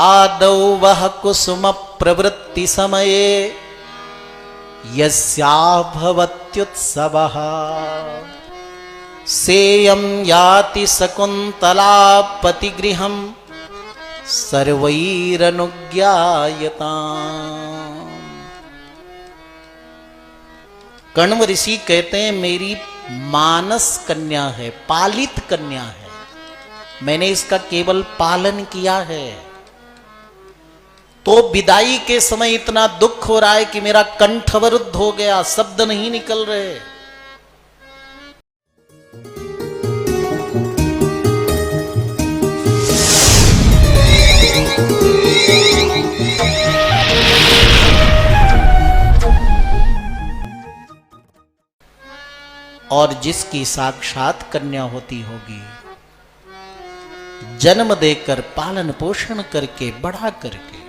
आदौ वह कुसुम प्रवृत्ति समये यस्याभवत्युत्सवः सेयं याति शकुन्तला पतिगृहं सर्वैरनुज्ञायताम्। कण्व ऋषि कहते हैं मेरी मानस कन्या है, पालित कन्या है, मैंने इसका केवल पालन किया है। तो विदाई के समय इतना दुख हो रहा है कि मेरा कंठ अवरुद्ध हो गया, शब्द नहीं निकल रहे। और जिसकी साक्षात कन्या होती होगी, जन्म देकर पालन पोषण करके बड़ा करके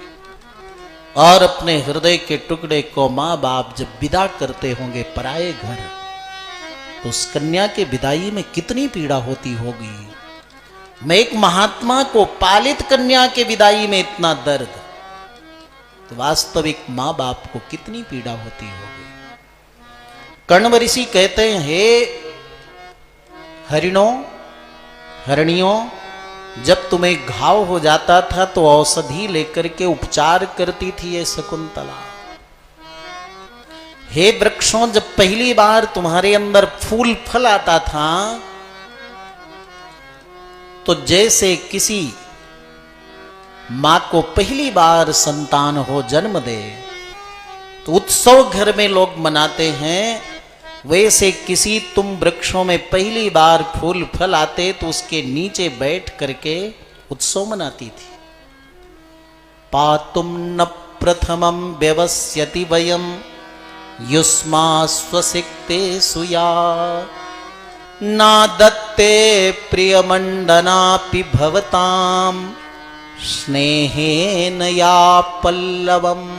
और अपने हृदय के टुकड़े को मां बाप जब विदा करते होंगे पराए घर, तो उस कन्या के विदाई में कितनी पीड़ा होती होगी। मैं एक महात्मा को पालित कन्या के विदाई में इतना दर्द, तो वास्तविक मां बाप को कितनी पीड़ा होती होगी। कण्व ऋषि कहते हैं हे हरिणों हरणियों, जब तुम्हें घाव हो जाता था तो औषधि लेकर के उपचार करती थी ये शकुंतला। हे वृक्षों, जब पहली बार तुम्हारे अंदर फूल फल आता था तो जैसे किसी मां को पहली बार संतान हो जन्म दे तो उत्सव घर में लोग मनाते हैं, वैसे किसी तुम वृक्षों में पहली बार फूल फल आते तो उसके नीचे बैठ करके उत्सव मनाती थी। पातुम न प्रथमं व्यवस्यति वयं युष्मा स्वसिक्ते सुया ना दत्ते प्रियमंडनापि भवतां स्नेहेन या पल्लवम्।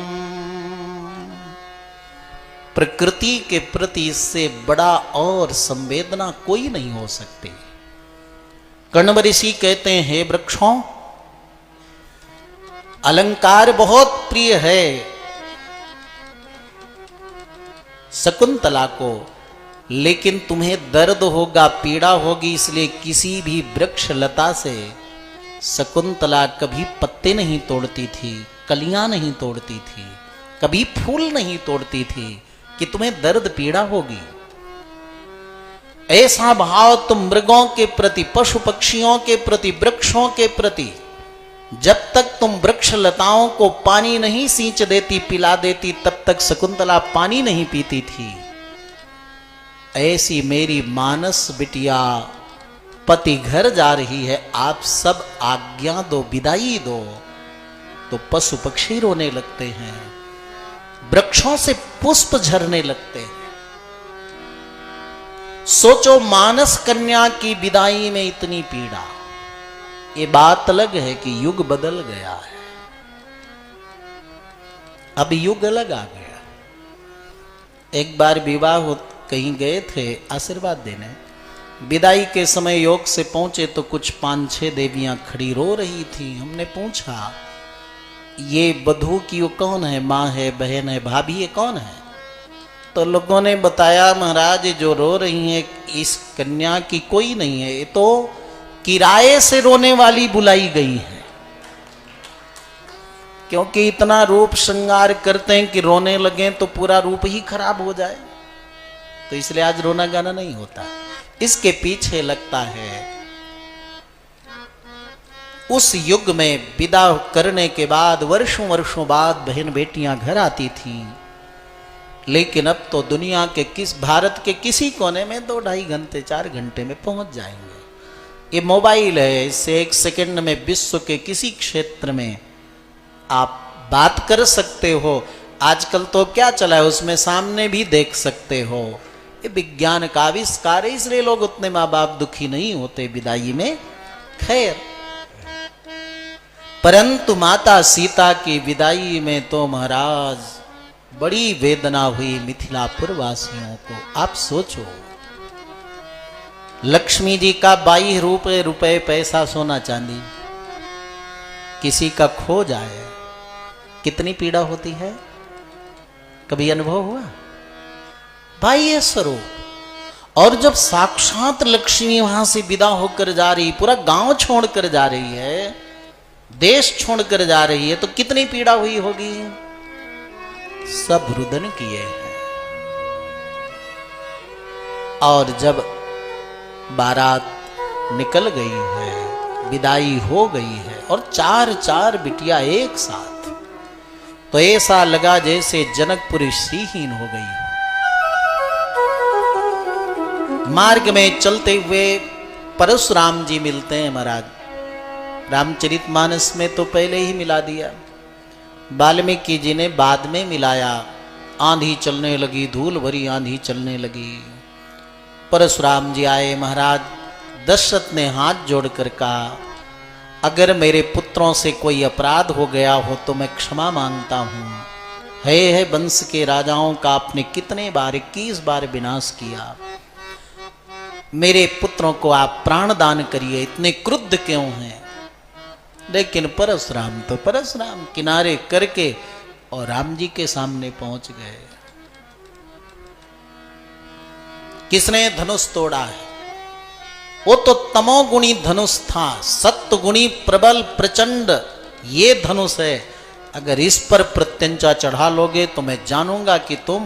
प्रकृति के प्रति इससे बड़ा और संवेदना कोई नहीं हो सकती। कण्व ऋषि कहते हैं हे वृक्षों, अलंकार बहुत प्रिय है शकुंतला को, लेकिन तुम्हें दर्द होगा, पीड़ा होगी, इसलिए किसी भी वृक्ष लता से शकुंतला कभी पत्ते नहीं तोड़ती थी, कलियां नहीं तोड़ती थी, कभी फूल नहीं तोड़ती थी कि तुम्हें दर्द पीड़ा होगी। ऐसा भाव तुम मृगों के प्रति, पशु पक्षियों के प्रति, वृक्षों के प्रति, जब तक तुम वृक्ष लताओं को पानी नहीं सींच देती, पिला देती, तब तक शकुंतला पानी नहीं पीती थी। ऐसी मेरी मानस बिटिया पति घर जा रही है, आप सब आज्ञा दो, विदाई दो। तो पशु पक्षी रोने लगते हैं, वृक्षों से पुष्प झरने लगते हैं। सोचो मानस कन्या की विदाई में इतनी पीड़ा। ये बात अलग है कि युग बदल गया है, अब युग अलग आ गया। एक बार विवाह कहीं गए थे आशीर्वाद देने, विदाई के समय योग से पहुंचे तो कुछ 5-6 देवियां खड़ी रो रही थी। हमने पूछा ये वधू की वो कौन है, माँ है, बहन है, भाभी है, कौन है? तो लोगों ने बताया महाराज जो रो रही है इस कन्या की कोई नहीं है, ये तो किराए से रोने वाली बुलाई गई है, क्योंकि इतना रूप श्रृंगार करते हैं कि रोने लगे तो पूरा रूप ही खराब हो जाए, तो इसलिए आज रोना गाना नहीं होता। इसके पीछे लगता है उस युग में विदा करने के बाद वर्षों वर्षों बाद बहन बेटियां घर आती थीं, लेकिन अब तो दुनिया के भारत के किसी कोने में 2-2.5 घंटे 4 घंटे में पहुंच जाएंगे। ये मोबाइल है, इससे 1 सेकंड में विश्व के किसी क्षेत्र में आप बात कर सकते हो। आजकल तो क्या चला है, उसमें सामने भी देख सकते हो। ये विज्ञान का आविष्कार है, इसलिए लोग उतने माँ बाप दुखी नहीं होते विदाई में। खैर, परंतु माता सीता की विदाई में तो महाराज बड़ी वेदना हुई मिथिलापुर वासियों को। आप सोचो, लक्ष्मी जी का 22 रुपए पैसा सोना चांदी, किसी का खो जाए कितनी पीड़ा होती है, कभी अनुभव हुआ? भाई ये स्वरूप। और जब साक्षात लक्ष्मी वहां से विदा होकर जा रही, पूरा गांव छोड़कर जा रही है, देश छोड़कर जा रही है, तो कितनी पीड़ा हुई होगी। सब रुदन किए हैं। और जब बारात निकल गई है, विदाई हो गई है, और चार चार बिटिया एक साथ, तो ऐसा लगा जैसे जनकपुरी श्रीहीन हो गई। मार्ग में चलते हुए परशुराम जी मिलते हैं महाराज। रामचरितमानस में तो पहले ही मिला दिया, वाल्मीकि जी ने बाद में मिलाया। आंधी चलने लगी, धूल भरी आंधी चलने लगी। परशुराम जी आए। महाराज दशरथ ने हाथ जोड़कर कहा, अगर मेरे पुत्रों से कोई अपराध हो गया हो तो मैं क्षमा मांगता हूँ। है वंश के राजाओं का आपने कितने बार, 21 बार विनाश किया। मेरे पुत्रों को आप प्राण दान करिए, इतने क्रुद्ध क्यों हैं। लेकिन परशुराम तो परशुराम किनारे करके और राम जी के सामने पहुंच गए। किसने धनुष तोड़ा है? वो तो तमोगुणी धनुष था, सत्वगुणी प्रबल प्रचंड ये धनुष है। अगर इस पर प्रत्यंचा चढ़ा लोगे तो मैं जानूंगा कि तुम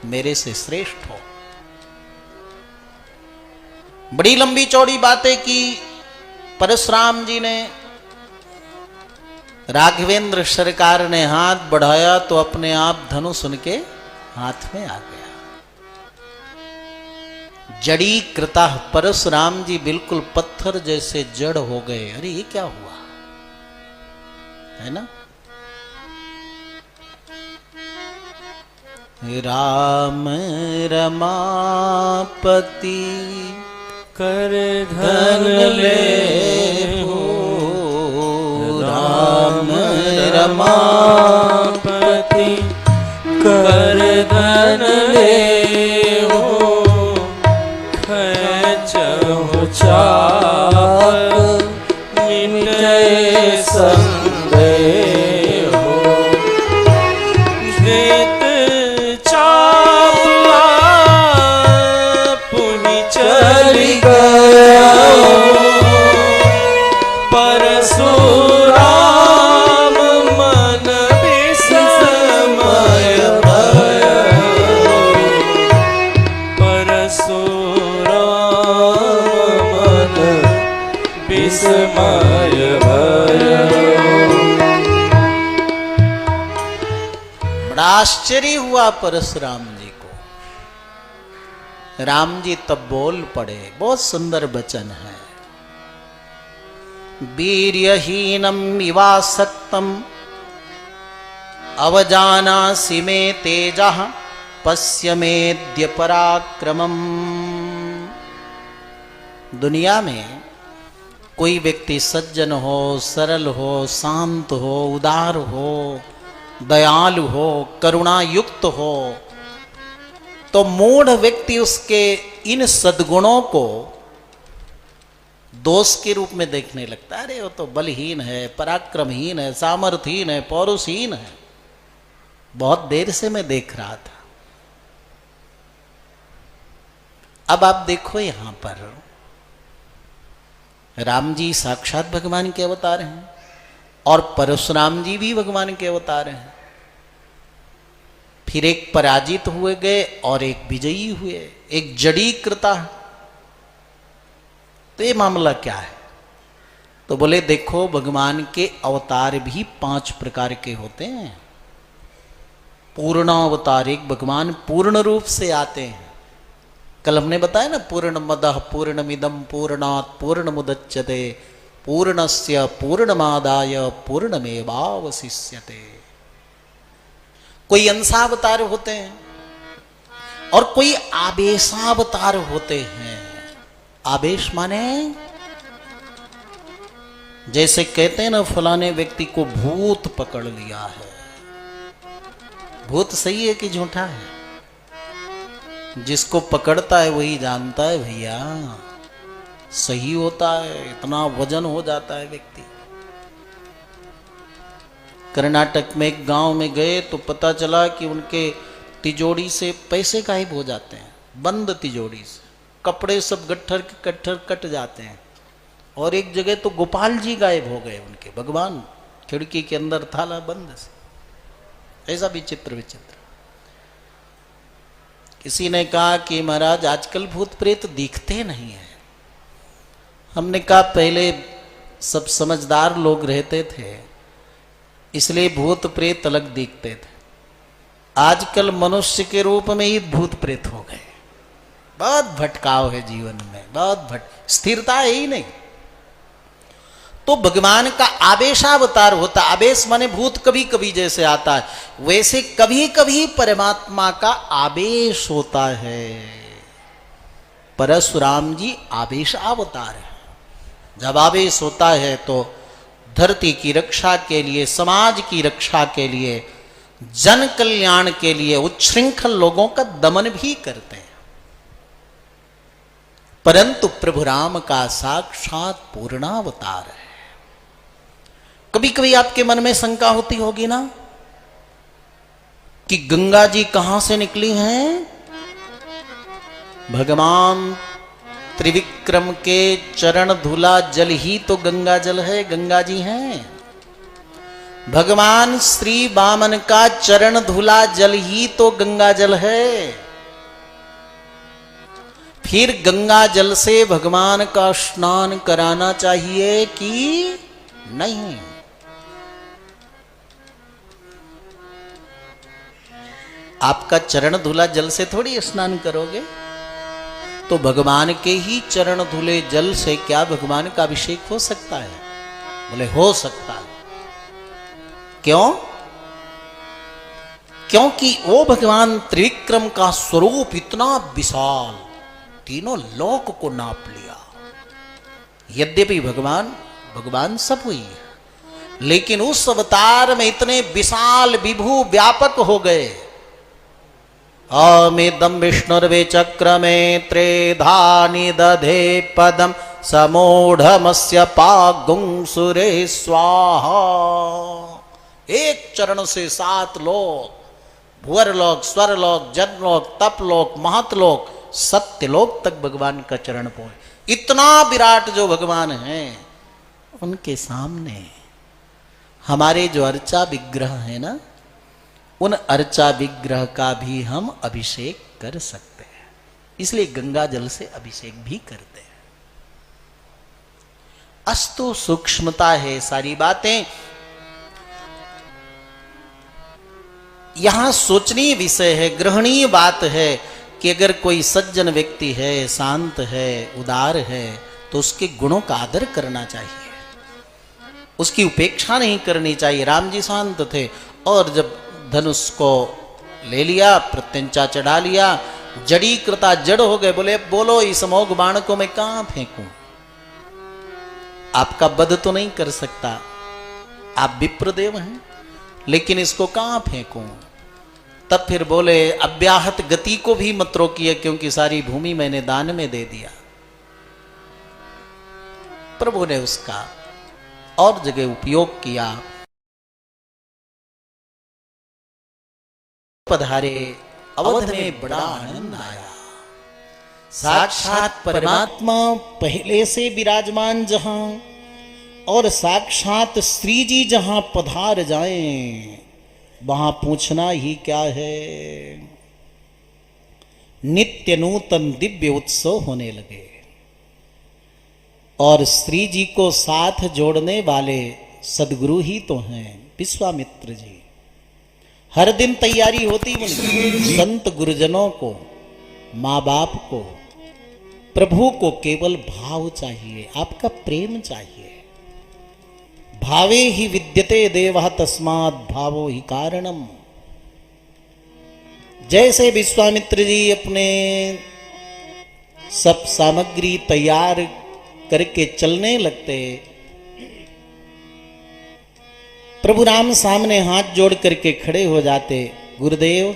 मेरे से श्रेष्ठ हो। बड़ी लंबी चौड़ी बातें की परशुराम जी ने। राघवेंद्र सरकार ने हाथ बढ़ाया तो अपने आप धनुष उनके हाथ में आ गया। जड़ी कृता परशुराम जी बिल्कुल पत्थर जैसे जड़ हो गए। अरे ये क्या हुआ, है ना। राम रमापति कर धन ले हो, राम रमापति कर धन ले हो, खेचहु चाप मिटे संदेह हो, देत चाप पुनि चली गया, परशुराम मन विस्मय भयो, परशुराम मन विस्मय भयो। बड़ा आश्चर्य हुआ परशुराम जी को। राम जी तब बोल पड़े। बहुत सुंदर वचन है। वीर्यहीनम इवासक्तम अवजानासि मे तेजः पश्य मेद्य पराक्रमम्। दुनिया में कोई व्यक्ति सज्जन हो, सरल हो, शांत हो, उदार हो, दयालु हो, करुणा युक्त हो, तो मूढ़ व्यक्ति उसके इन सद्गुणों को दोष के रूप में देखने लगता है। अरे वो तो बलहीन है, पराक्रमहीन है, सामर्थहीन है, पौरुषहीन है। बहुत देर से मैं देख रहा था। अब आप देखो यहां पर राम जी साक्षात भगवान के अवतार हैं और परशुराम जी भी भगवान के अवतार हैं। फिर एक पराजित हुए गए और एक विजयी हुए, एक जड़ी कृता। तो ये मामला क्या है? तो बोले देखो भगवान के अवतार भी 5 प्रकार के होते हैं। पूर्णावतार, एक भगवान पूर्ण रूप से आते हैं। कल हमने बताया ना, पूर्णमदः पूर्णमिदं पूर्णात् पूर्णमुदच्यते पूर्णस्य पूर्णमादाय पूर्णमेवावशिष्यते। कोई अंशावतार होते हैं और कोई आवेशावतार होते हैं। आवेश माने जैसे कहते हैं ना, फलाने व्यक्ति को भूत पकड़ लिया है। भूत सही है कि झूठा है? जिसको पकड़ता है वही जानता है भैया, सही होता है। इतना वजन हो जाता है व्यक्ति। कर्नाटक में एक गांव में गए तो पता चला कि उनके तिजोरी से पैसे गायब हो जाते हैं, बंद तिजोरी से, कपड़े सब गट्ठर के गट्ठर कट जाते हैं। और एक जगह तो गोपाल जी गायब हो गए उनके, भगवान खिड़की के अंदर थाला बंद से। ऐसा विचित्र विचित्र। किसी ने कहा कि महाराज आजकल भूत प्रेत दिखते नहीं है। हमने कहा पहले सब समझदार लोग रहते थे इसलिए भूत प्रेत अलग दिखते थे, आजकल मनुष्य के रूप में ही भूत प्रेत हो गए। बहुत भटकाव है जीवन में, बहुत स्थिरता है ही नहीं। तो भगवान का आवेशावतार होता, आवेश माने भूत कभी कभी जैसे आता है, वैसे कभी कभी परमात्मा का आवेश होता है। परशुराम जी आवेशावतार है। जब आवेश होता है तो धरती की रक्षा के लिए, समाज की रक्षा के लिए, जन कल्याण के लिए उच्छृंखल लोगों का दमन भी करते हैं। परंतु प्रभु राम का साक्षात पूर्णावतार है। कभी कभी आपके मन में शंका होती होगी ना कि गंगा जी कहां से निकली हैं? भगवान त्रिविक्रम के चरण धुला जल ही तो गंगा जल है, गंगा जी हैं। भगवान श्री वामन का चरण धुला जल ही तो गंगा जल है। फिर गंगा जल से भगवान का स्नान कराना चाहिए कि नहीं? आपका चरण धुला जल से थोड़ी स्नान करोगे, तो भगवान के ही चरण धुले जल से क्या भगवान का अभिषेक हो सकता है? बोले हो सकता है। क्यों? क्योंकि वो भगवान त्रिविक्रम का स्वरूप इतना विशाल, तीनों लोक को नाप लिया। यद्यपि भगवान सब हुई है, लेकिन उस अवतार में इतने विशाल विभू व्यापक हो गए। अमेदम विष्णुर्वे चक्रमे त्रेधानि दधे पदम समूढ़मस्य पागुंसुरे स्वाहा। एक चरण से 7 लोक, भुवरलोक, स्वरलोक, जनलोक, तपलोक, महतलोक, सत्यलोक तक भगवान का चरण पहुंचे। इतना विराट जो भगवान हैं, उनके सामने हमारे जो अर्चा विग्रह है ना, उन अर्चा विग्रह का भी हम अभिषेक कर सकते हैं। इसलिए गंगा जल से अभिषेक भी करते हैं। अस्तु सूक्ष्मता है सारी बातें। यहां सोचनीय विषय है, ग्रहणीय बात है कि अगर कोई सज्जन व्यक्ति है, शांत है, उदार है, तो उसके गुणों का आदर करना चाहिए, उसकी उपेक्षा नहीं करनी चाहिए। राम जी शांत थे और जब धनुष को ले लिया, प्रत्यंचा चढ़ा लिया, जड़ी कृता जड़ हो गए। बोले बोलो इस अमोघ बाण को मैं कहां फेंकूं? आपका वध तो नहीं कर सकता, आप विप्रदेव हैं, लेकिन इसको कहां फेंकूं? तब फिर बोले अव्याहत गति को भी मत रोकिए, क्योंकि सारी भूमि मैंने दान में दे दिया। प्रभु ने उसका और जगह उपयोग किया। पधारे अवध में बड़ा आनंद आया। साक्षात परमात्मा पहले से विराजमान जहां, और साक्षात श्री जी जहां पधार जाएं, वहां पूछना ही क्या है। नित्य नूतन दिव्य उत्सव होने लगे, और श्री जी को साथ जोड़ने वाले सदगुरु ही तो हैं, विश्वामित्र जी। हर दिन तैयारी होती उनकी। संत गुरुजनों को, माँ बाप को, प्रभु को केवल भाव चाहिए, आपका प्रेम चाहिए। भावे ही विद्यते देवः तस्मात् भावो ही कारणम। जैसे विश्वामित्र जी अपने सब सामग्री तैयार करके चलने लगते, प्रभु राम सामने हाथ जोड़ करके खड़े हो जाते, गुरुदेव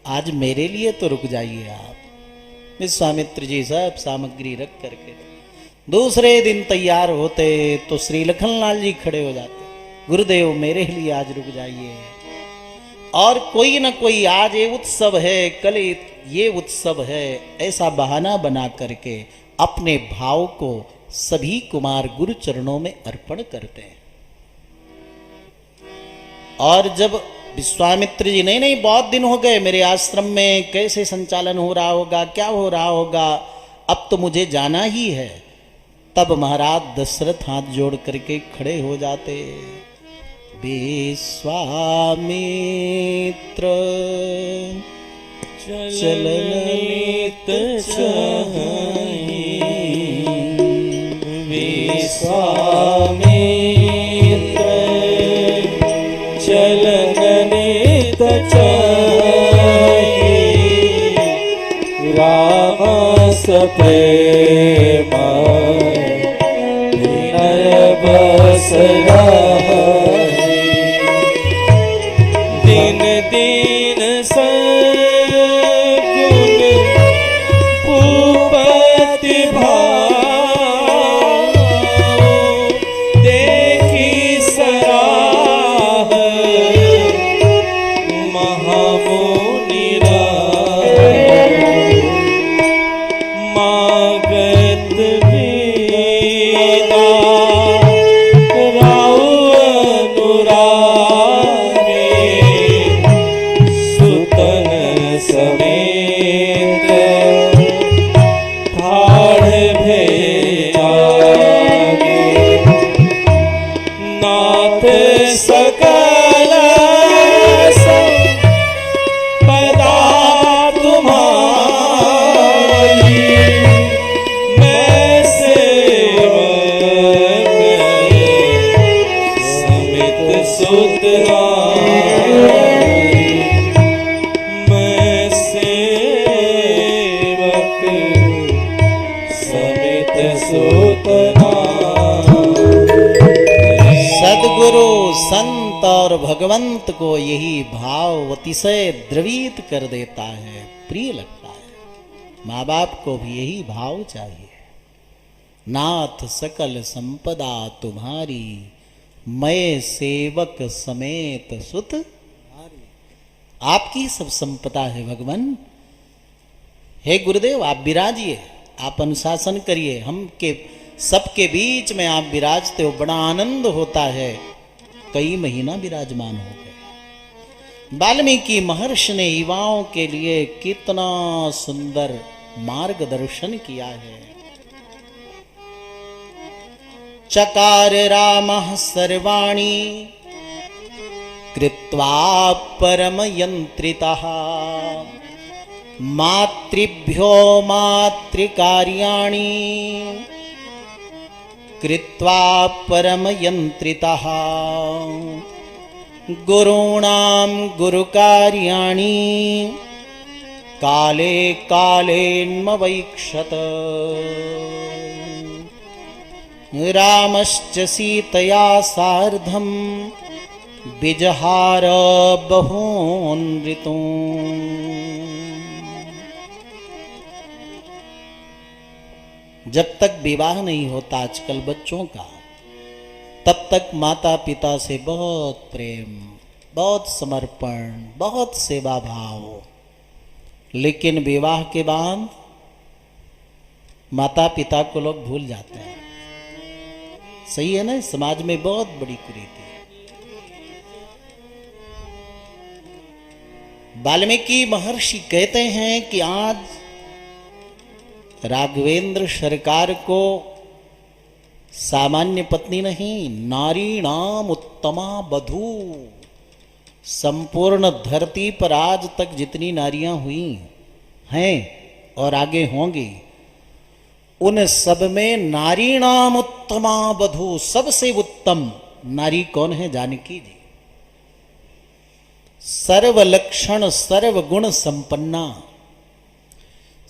आज मेरे लिए तो रुक जाइए आप। विश्वामित्र जी सब सामग्री रख करके दूसरे दिन तैयार होते तो श्री लखनलाल जी खड़े हो जाते, गुरुदेव मेरे लिए आज रुक जाइए। और कोई न कोई आज ये उत्सव है, कल ये उत्सव है, ऐसा बहाना बना करके अपने भाव को सभी कुमार गुरु चरणों में अर्पण करते हैं। और जब विश्वामित्र जी नहीं बहुत दिन हो गए मेरे आश्रम में, कैसे संचालन हो रहा होगा, क्या हो रहा होगा, अब तो मुझे जाना ही है। तब महाराज दशरथ हाथ जोड़ करके खड़े हो जाते। विश्वामित्र चलन नित चाहि, विश्वामित्र चलन नित चाहि, राम प्रेम विनय बस दिन दिन सगुण भूपति भाव, देखी सराह महामुनि मागत वेदा राव अनुरागे, सुतन समेत ठाढ़ भेआगे, नाथ सकल संपदा तुम्हारी, मैं सेवक समित सुत नारी, मैं सेवक समित सुत नारी। सदगुरु संत और भगवंत को यही भाव अतिशय द्रवित कर देता है, प्रिय लगता है। माँ बाप को भी यही भाव चाहिए। नाथ सकल संपदा तुम्हारी, मैं सेवक समेत सुत। आपकी सब संपदा है भगवान। हे गुरुदेव आप विराजिए, आप अनुशासन करिए, हम के सबके बीच में आप विराजते हो, बड़ा आनंद होता है। कई महीना विराजमान हो गए। वाल्मीकि महर्षि ने युवाओं के लिए कितना सुंदर मार्गदर्शन किया है। चकार रामः सर्वाणि कृत्वा परम यंत्रितः, मातृभ्यो मातृकार्याणि कृत्वा परम यंत्रितः, गुरूणां गुरुकार्याणि काले कालेन्मवैक्षत। रामश्च सीतया सार्धं विजहार बहून् ऋतून्। जब तक विवाह नहीं होता आजकल बच्चों का, तब तक माता पिता से बहुत प्रेम, बहुत समर्पण, बहुत सेवा भाव। लेकिन विवाह के बाद माता पिता को लोग भूल जाते हैं। सही है ना? समाज में बहुत बड़ी कुरीति है। वाल्मीकि महर्षि कहते हैं कि आज राघवेंद्र सरकार को सामान्य पत्नी नहीं, नारी नाम उत्तमा बधू, संपूर्ण धरती पर आज तक जितनी नारियां हुई हैं और आगे होंगी, उन सब में नारी नाम उत्तमा बधू, सबसे उत्तम नारी कौन है? जानकी जी। सर्व लक्षण सर्व गुण संपन्ना,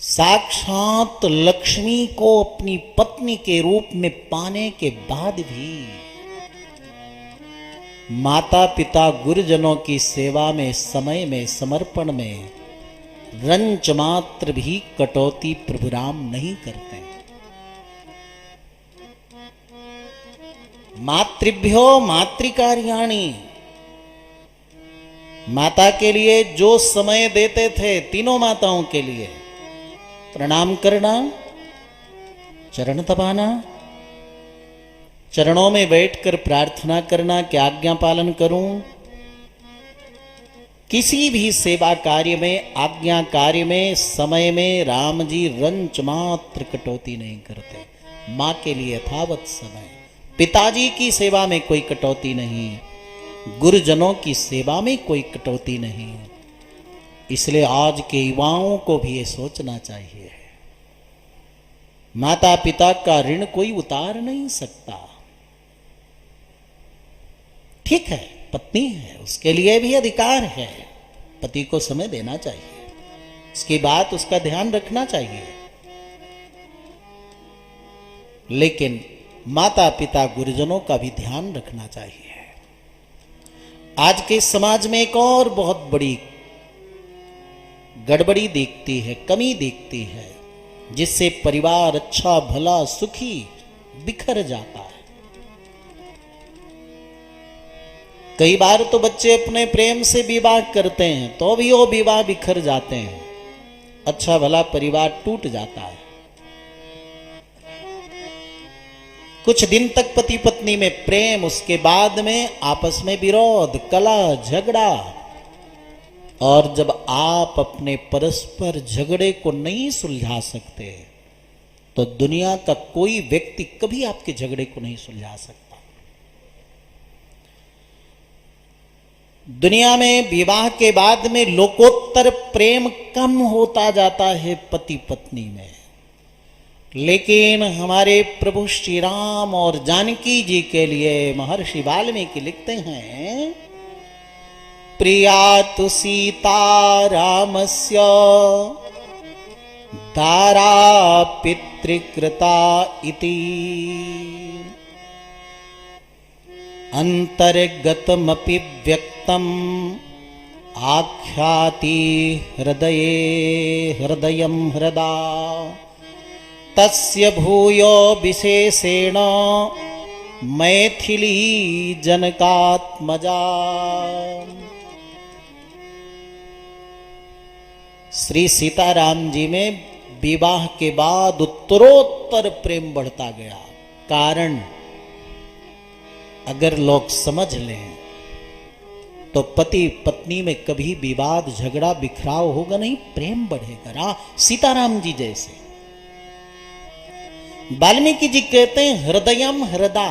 साक्षात लक्ष्मी को अपनी पत्नी के रूप में पाने के बाद भी माता पिता गुरुजनों की सेवा में, समय में, समर्पण में रंच मात्र भी कटौती प्रभु राम नहीं करते। मातृभ्यो मातृकार्याणि, माता के लिए जो समय देते थे तीनों माताओं के लिए, प्रणाम करना, चरण दबाना, चरणों में बैठकर प्रार्थना करना कि आज्ञा पालन करूं। किसी भी सेवा कार्य में, आज्ञा कार्य में, समय में राम जी रंच मात्र कटौती नहीं करते। मां के लिए यथावत समय, पिताजी की सेवा में कोई कटौती नहीं, गुरुजनों की सेवा में कोई कटौती नहीं। इसलिए आज के युवाओं को भी ये सोचना चाहिए, माता पिता का ऋण कोई उतार नहीं सकता। ठीक है, पत्नी है, उसके लिए भी अधिकार है, पति को समय देना चाहिए, उसकी बात, उसका ध्यान रखना चाहिए। लेकिन माता पिता गुरुजनों का भी ध्यान रखना चाहिए। आज के समाज में एक और बहुत बड़ी गड़बड़ी दिखती है, कमी दिखती है, जिससे परिवार अच्छा भला सुखी बिखर जाता है। कई बार तो बच्चे अपने प्रेम से विवाह करते हैं तो भी वो विवाह बिखर जाते हैं, अच्छा भला परिवार टूट जाता है। कुछ दिन तक पति पत्नी में प्रेम, उसके बाद में आपस में विरोध, कलह, झगड़ा। और जब आप अपने परस्पर झगड़े को नहीं सुलझा सकते तो दुनिया का कोई व्यक्ति कभी आपके झगड़े को नहीं सुलझा सकता। दुनिया में विवाह के बाद में लोकोत्तर प्रेम कम होता जाता है पति पत्नी में, लेकिन हमारे प्रभु श्री राम और जानकी जी के लिए महर्षि वाल्मीकि लिखते हैं, प्रिया तु सीता रामस्य दारा पितृकृता इति अंतर्गतमपि व्यक्तम आख्याति हृदये हृदयं हृदा तस्य भूयो विशेषेण मैथिली जनकात्मजा। श्री सीताराम जी में विवाह के बाद उत्तरोत्तर प्रेम बढ़ता गया। कारण अगर लोग समझ लें तो पति पत्नी में कभी विवाद झगड़ा बिखराव होगा नहीं, प्रेम बढ़ेगा। सीताराम जी जैसे वाल्मीकि जी कहते हैं हृदयम हृदा,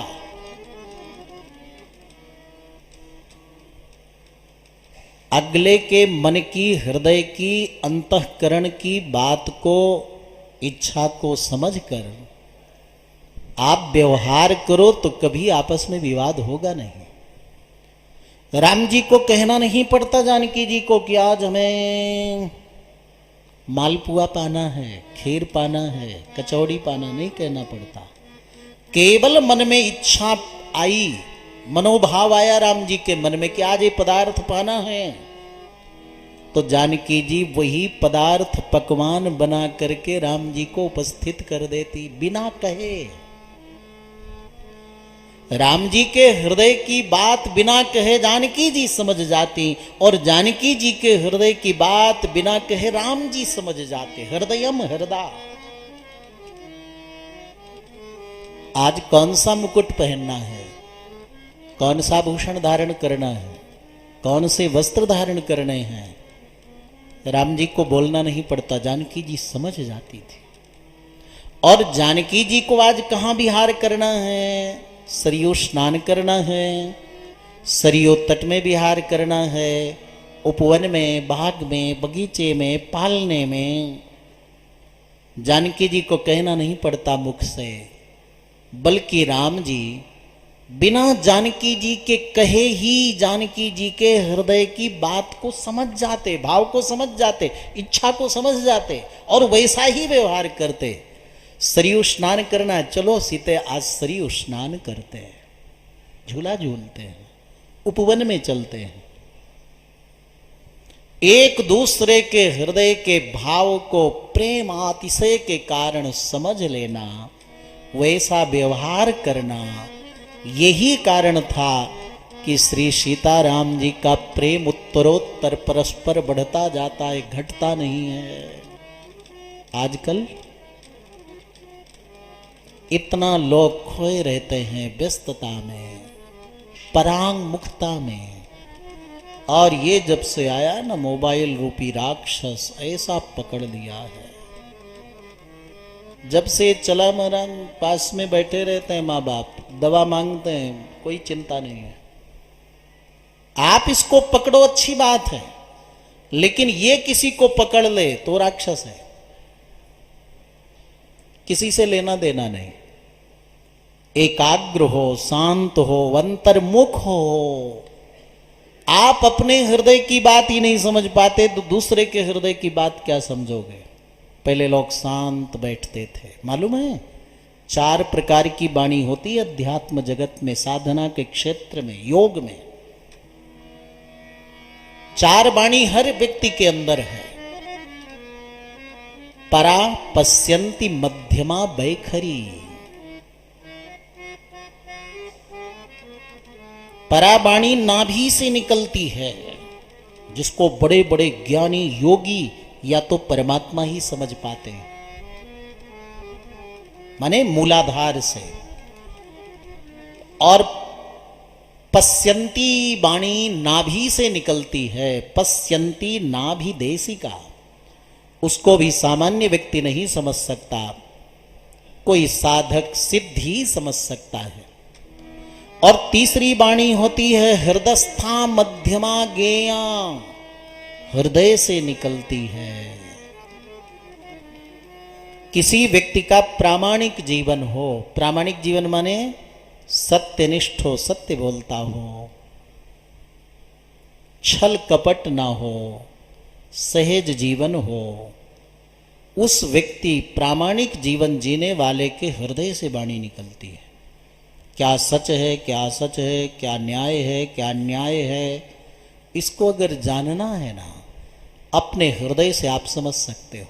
अगले के मन की, हृदय की, अंतःकरण की बात को, इच्छा को समझकर आप व्यवहार करो तो कभी आपस में विवाद होगा नहीं। राम जी को कहना नहीं पड़ता जानकी जी को कि आज हमें मालपुआ पाना है, खीर पाना है, कचौड़ी पाना, नहीं कहना पड़ता। केवल मन में इच्छा आई, मनोभाव आया राम जी के मन में कि आज ये पदार्थ पाना है, तो जानकी जी वही पदार्थ पकवान बना करके राम जी को उपस्थित कर देती बिना कहे। राम जी के हृदय की बात बिना कहे जानकी जी समझ जाती, और जानकी जी के हृदय की बात बिना कहे राम जी समझ जाते। हृदयम हृदा। आज कौन सा मुकुट पहनना है, कौन सा भूषण धारण करना है, कौन से वस्त्र धारण करने हैं, राम जी को बोलना नहीं पड़ता, जानकी जी समझ जाती थी। और जानकी जी को आज कहां विहार करना है, सरयू स्नान करना है, सरयू तट में विहार करना है, उपवन में, बाग में, बगीचे में, पालने में, जानकी जी को कहना नहीं पड़ता मुख से, बल्कि राम जी बिना जानकी जी के कहे ही जानकी जी के हृदय की बात को समझ जाते, भाव को समझ जाते, इच्छा को समझ जाते और वैसा ही व्यवहार करते। सरयू स्नान करना है, चलो सीते आज सरयू स्नान करते हैं, झूला झूलते हैं, उपवन में चलते हैं। एक दूसरे के हृदय के भाव को प्रेम अतिशय के कारण समझ लेना, वैसा व्यवहार करना, यही कारण था कि श्री सीताराम जी का प्रेम उत्तरोत्तर परस्पर बढ़ता जाता है, घटता नहीं है। आजकल इतना लोग खोए रहते हैं व्यस्तता में, परांग मुक्ता में, और ये जब से आया ना मोबाइल रूपी राक्षस, ऐसा पकड़ लिया है। जब से चला मरा, पास में बैठे रहते हैं माँ बाप, दवा मांगते हैं, कोई चिंता नहीं है। आप इसको पकड़ो अच्छी बात है, लेकिन ये किसी को पकड़ ले तो राक्षस है। किसी से लेना देना नहीं। एकाग्र हो, शांत हो, अंतर्मुख हो। आप अपने हृदय की बात ही नहीं समझ पाते तो दूसरे के हृदय की बात क्या समझोगे। पहले लोग शांत बैठते थे, मालूम है? 4 प्रकार की वाणी होती है अध्यात्म जगत में, साधना के क्षेत्र में, योग में। 4 वाणी हर व्यक्ति के अंदर है। परा, पश्यन्ति, मध्यमा, बैखरी। परावाणी नाभि से निकलती है, जिसको बड़े बड़े ज्ञानी योगी या तो परमात्मा ही समझ पाते हैं, माने मूलाधार से। और पश्यन्ति वाणी नाभि से निकलती है। पश्यन्ति नाभि देशिका, उसको भी सामान्य व्यक्ति नहीं समझ सकता, कोई साधक सिद्ध ही समझ सकता है। और तीसरी वाणी होती है हृदयस्था मध्यमा गेया, हृदय से निकलती है। किसी व्यक्ति का प्रामाणिक जीवन हो, प्रामाणिक जीवन माने सत्यनिष्ठ हो, सत्य बोलता हो, छल कपट ना हो, सहज जीवन हो, उस व्यक्ति प्रामाणिक जीवन जीने वाले के हृदय से वाणी निकलती है। क्या सच है, क्या सच है, क्या न्याय है, क्या अन्याय है, इसको अगर जानना है ना, अपने हृदय से आप समझ सकते हो।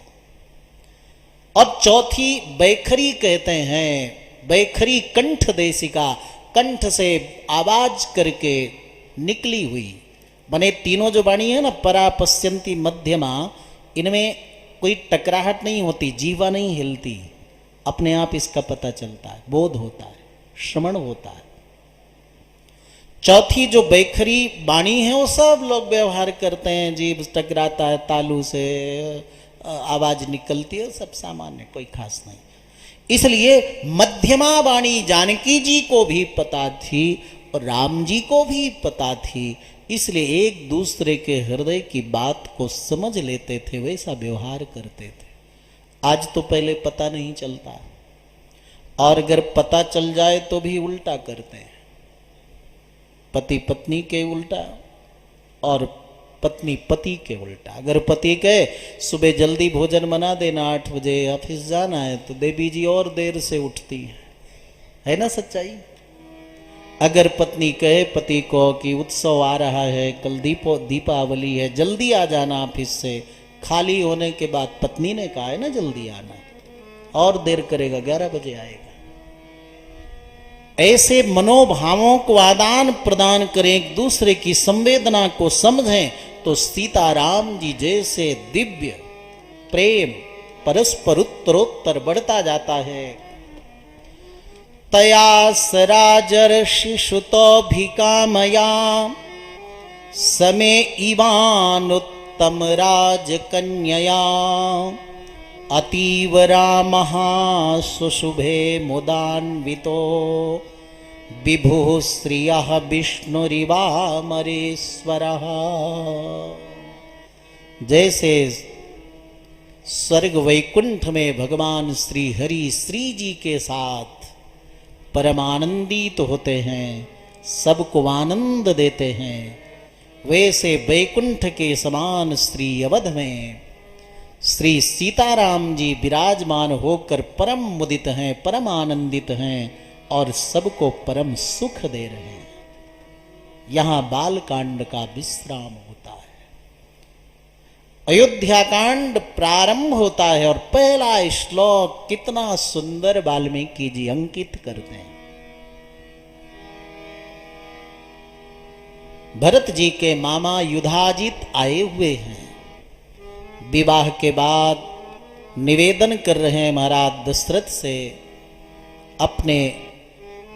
और चौथी बैखरी कहते हैं, बैखरी कंठ देशिका, कंठ से आवाज करके निकली हुई। बने तीनों जो वाणी है ना, परा, पश्यन्ति, मध्यमा, इनमें कोई टकराहट नहीं होती, जीवा नहीं हिलती, अपने आप इसका पता चलता है, बोध होता है, श्रवण होता है। चौथी जो बैखरी वाणी है वो सब लोग व्यवहार करते हैं, जीभ टकराता है, तालू से आवाज निकलती है, सब सामान्य, कोई खास नहीं। इसलिए मध्यमा वाणी जानकी जी को भी पता थी और राम जी को भी पता थी, इसलिए एक दूसरे के हृदय की बात को समझ लेते थे, वैसा व्यवहार करते थे। आज तो पहले पता नहीं चलता, और अगर पता चल जाए तो भी उल्टा करते हैं। पति पत्नी के उल्टा और पत्नी पति के उल्टा। अगर पति कहे सुबह जल्दी भोजन बना देना, 8 बजे ऑफिस जाना है, तो देवी जी और देर से उठती है ना सच्चाई? अगर पत्नी कहे पति को कि उत्सव आ रहा है, कल दीपावली है, जल्दी आ जाना ऑफिस से, खाली होने के बाद पत्नी ने कहा है ना जल्दी आना, और देर करेगा 11 बजे आएगा। ऐसे मनोभावों को आदान प्रदान करें, एक दूसरे की संवेदना को समझें, तो सीताराम जी जैसे दिव्य प्रेम परस्पर उत्तरोत्तर बढ़ता जाता है। तया सराजर्षि सुतोभिकामया समे इवानुत्तम राजकन्यया अतीव रामः सुशुभे मुदान्वितो विभुः श्रियः विष्णुरिवामरेश्वरः। जैसे स्वर्ग वैकुंठ में भगवान श्री हरि श्री जी के साथ परमानंदित होते हैं, सबको आनंद देते हैं, वैसे वैकुंठ के समान श्री अवध में श्री सीताराम जी विराजमान होकर परम मुदित हैं, परम आनंदित हैं और सबको परम सुख दे रहे हैं। यहां बाल कांड का विश्राम होता है, अयोध्या कांड प्रारंभ होता है और पहला श्लोक कितना सुंदर वाल्मीकि जी अंकित करते हैं। भरत जी के मामा युधाजित आए हुए हैं। विवाह के बाद निवेदन कर रहे हैं महाराज दशरथ से, अपने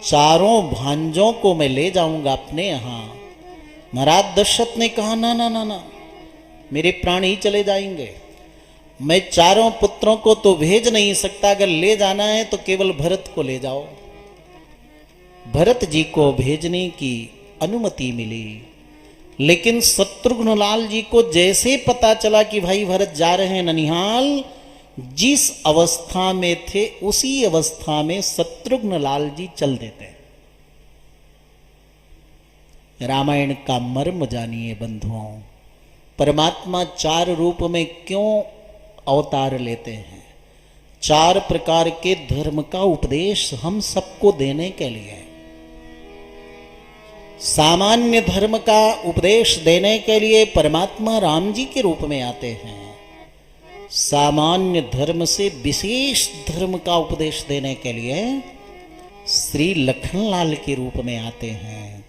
चारों भांजों को मैं ले जाऊंगा अपने यहां। महाराज दशरथ ने कहा ना ना ना ना, मेरे प्राण ही चले जाएंगे, मैं चारों पुत्रों को तो भेज नहीं सकता, अगर ले जाना है तो केवल भरत को ले जाओ। भरत जी को भेजने की अनुमति मिली, लेकिन शत्रुघ्न लाल जी को जैसे पता चला कि भाई भरत जा रहे हैं ननिहाल, जिस अवस्था में थे उसी अवस्था में शत्रुघ्न लाल जी चल देते हैं। रामायण का मर्म जानिए बंधुओं, परमात्मा चार रूप में क्यों अवतार लेते हैं? चार प्रकार के धर्म का उपदेश हम सबको देने के लिए। सामान्य धर्म का उपदेश देने के लिए परमात्मा राम जी के रूप में आते हैं। सामान्य धर्म से विशेष धर्म का उपदेश देने के लिए श्री लखनलाल के रूप में आते हैं।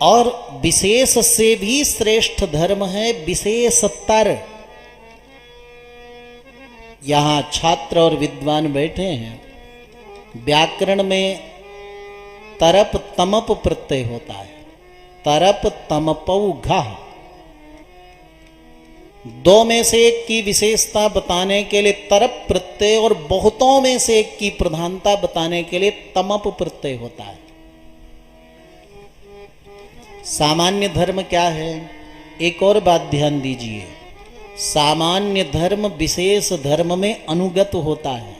और विशेष से भी श्रेष्ठ धर्म है विशेषतर। यहां छात्र और विद्वान बैठे हैं, व्याकरण में तरप तमप प्रत्यय होता है, तरप तमपौ घ। दो में से एक की विशेषता बताने के लिए तरप प्रत्यय और बहुतों में से एक की प्रधानता बताने के लिए तमप प्रत्यय होता है। सामान्य धर्म क्या है? एक और बात ध्यान दीजिए, सामान्य धर्म विशेष धर्म में अनुगत होता है।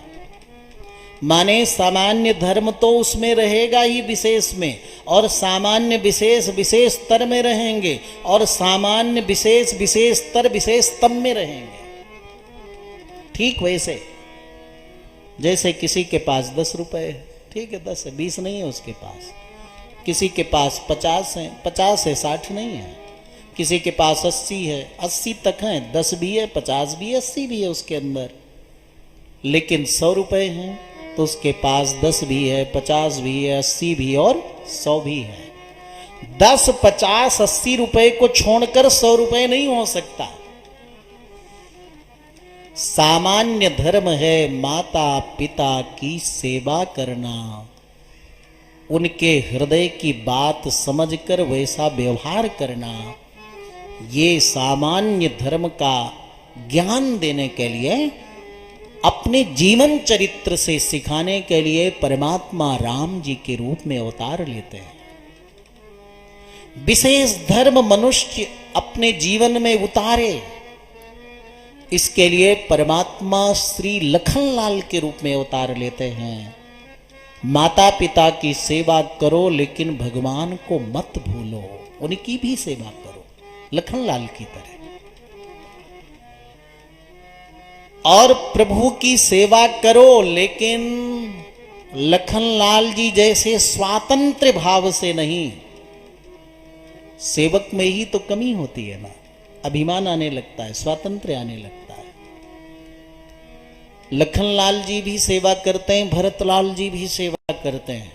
माने सामान्य धर्म तो उसमें रहेगा ही विशेष में, और सामान्य विशेष विशेषतर में रहेंगे, और सामान्य विशेष विशेषतर विशेषतम में रहेंगे। ठीक वैसे जैसे किसी के पास 10 रुपए है, ठीक है 10 है, 20 नहीं है उसके पास। किसी के पास 50 है, 50 है 60 नहीं है। किसी के पास 80 है, 80 तक है, 10 भी है, 50 भी है, 80 भी है उसके अंदर। लेकिन 100 रुपए हैं तो उसके पास 10 भी है, 50 भी है, 80 भी और 100 भी है। 10, 50, 80 रुपए को छोड़कर 100 रुपए नहीं हो सकता। सामान्य धर्म है माता पिता की सेवा करना, उनके हृदय की बात समझकर वैसा व्यवहार करना। ये सामान्य धर्म का ज्ञान देने के लिए, अपने जीवन चरित्र से सिखाने के लिए परमात्मा राम जी के रूप में अवतार लेते हैं। विशेष धर्म मनुष्य अपने जीवन में उतारे, इसके लिए परमात्मा श्री लखनलाल के रूप में अवतार लेते हैं। माता पिता की सेवा करो लेकिन भगवान को मत भूलो, उनकी भी सेवा करो लखनलाल की तरह। और प्रभु की सेवा करो लेकिन लखनलाल जी जैसे स्वातंत्र भाव से नहीं। सेवक में ही तो कमी होती है ना, अभिमान आने लगता है, स्वातंत्र आने लगता है। लखनलाल जी भी सेवा करते हैं, भरतलाल जी भी सेवा करते हैं।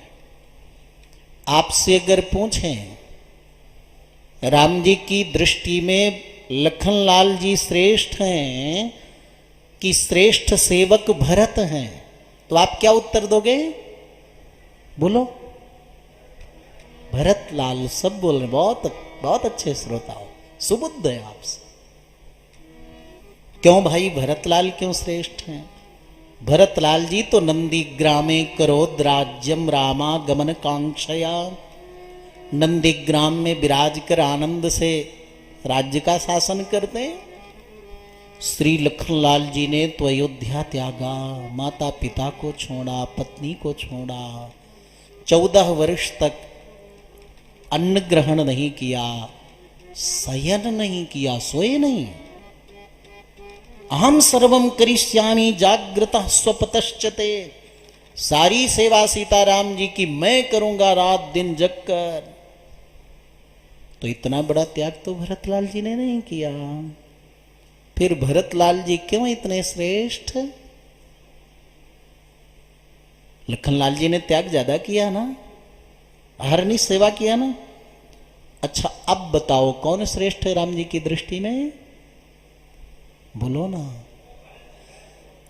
आपसे अगर पूछें राम जी की दृष्टि में लखनलाल जी श्रेष्ठ हैं कि श्रेष्ठ सेवक भरत हैं, तो आप क्या उत्तर दोगे? बोलो। भरतलाल सब बोल रहे, बहुत बहुत अच्छे श्रोता हो, सुबुद्ध है आपसे। क्यों भाई भरतलाल क्यों श्रेष्ठ हैं? भरतलाल जी तो नंदीग्रामे करोद राज्यम रामा गमन कांक्षया, नंदीग्राम में विराज कर आनंद से राज्य का शासन करते हैं। श्री लखनलाल जी ने तो अयोध्या त्यागा, माता पिता को छोड़ा, पत्नी को छोड़ा, 14 वर्ष तक अन्न ग्रहण नहीं किया, शयन नहीं किया, सोए नहीं। अहम सर्वम करिष्यामि जागृतः स्वपतश्चते, सारी सेवा सीताराम जी की मैं करूंगा रात दिन जगकर। तो इतना बड़ा त्याग तो भरतलाल जी ने नहीं किया। फिर भरतलाल जी क्यों इतने श्रेष्ठ? लखनलाल जी ने त्याग ज्यादा किया ना, हरनिश सेवा किया ना। अच्छा अब बताओ कौन श्रेष्ठ है राम जी की दृष्टि में? बोलो ना,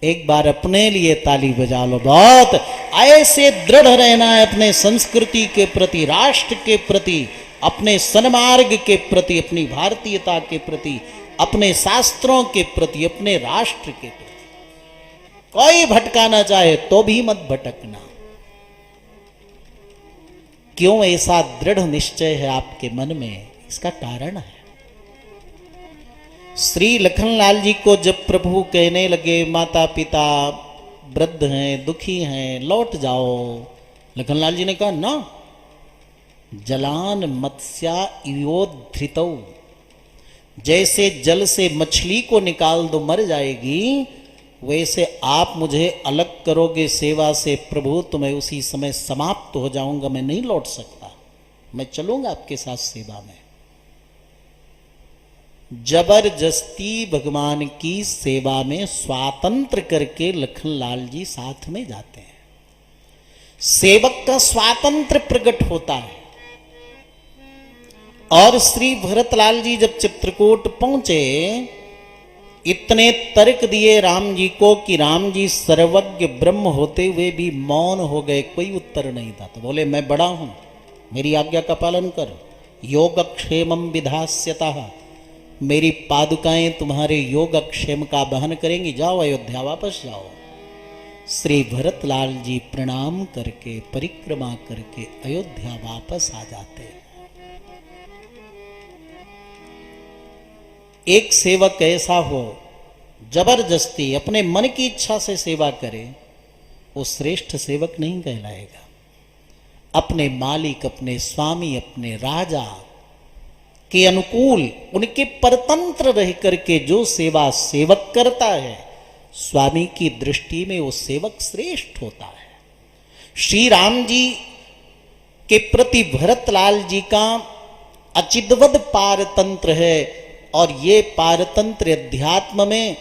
एक बार अपने लिए ताली बजा लो। बहुत ऐसे दृढ़ रहना है अपने संस्कृति के प्रति, राष्ट्र के प्रति, अपने सन्मार्ग के प्रति, अपनी भारतीयता के प्रति, अपने शास्त्रों के प्रति, अपने राष्ट्र के प्रति। कोई भटकाना चाहे तो भी मत भटकना। क्यों ऐसा दृढ़ निश्चय है आपके मन में? इसका कारण है, श्री लखनलाल जी को जब प्रभु कहने लगे माता पिता वृद्ध हैं, दुखी हैं, लौट जाओ, लखनलाल जी ने कहा ना, जलान मत्स्या इवोद्धृतौ, जैसे जल से मछली को निकाल दो मर जाएगी, वैसे आप मुझे अलग करोगे सेवा से प्रभु तो मैं उसी समय समाप्त हो जाऊंगा, मैं नहीं लौट सकता, मैं चलूंगा आपके साथ सेवा में। जबरदस्ती भगवान की सेवा में स्वातंत्र करके लखनलाल जी साथ में जाते हैं। सेवक का स्वातंत्र प्रकट होता है। और श्री भरतलाल जी जब चित्रकूट पहुंचे, इतने तर्क दिए राम जी को कि राम जी सर्वज्ञ ब्रह्म होते हुए भी मौन हो गए, कोई उत्तर नहीं था। तो बोले मैं बड़ा हूं, मेरी आज्ञा का पालन कर, योगक्षेमं विधास्यतः, मेरी पादुकाएं तुम्हारे योगक्षेम का वहन करेंगी, जाओ अयोध्या वापस जाओ। श्री भरतलाल जी प्रणाम करके परिक्रमा करके अयोध्या वापस आ जाते हैं। एक सेवक ऐसा हो जबरदस्ती अपने मन की इच्छा से सेवा करे, वो श्रेष्ठ सेवक नहीं कहलाएगा। अपने मालिक, अपने स्वामी, अपने राजा के अनुकूल, उनके परतंत्र रह करके जो सेवा सेवक करता है, स्वामी की दृष्टि में वो सेवक श्रेष्ठ होता है। श्री राम जी के प्रति भरतलाल जी का अचिदवद पारतंत्र है, और ये पारतंत्र अध्यात्म में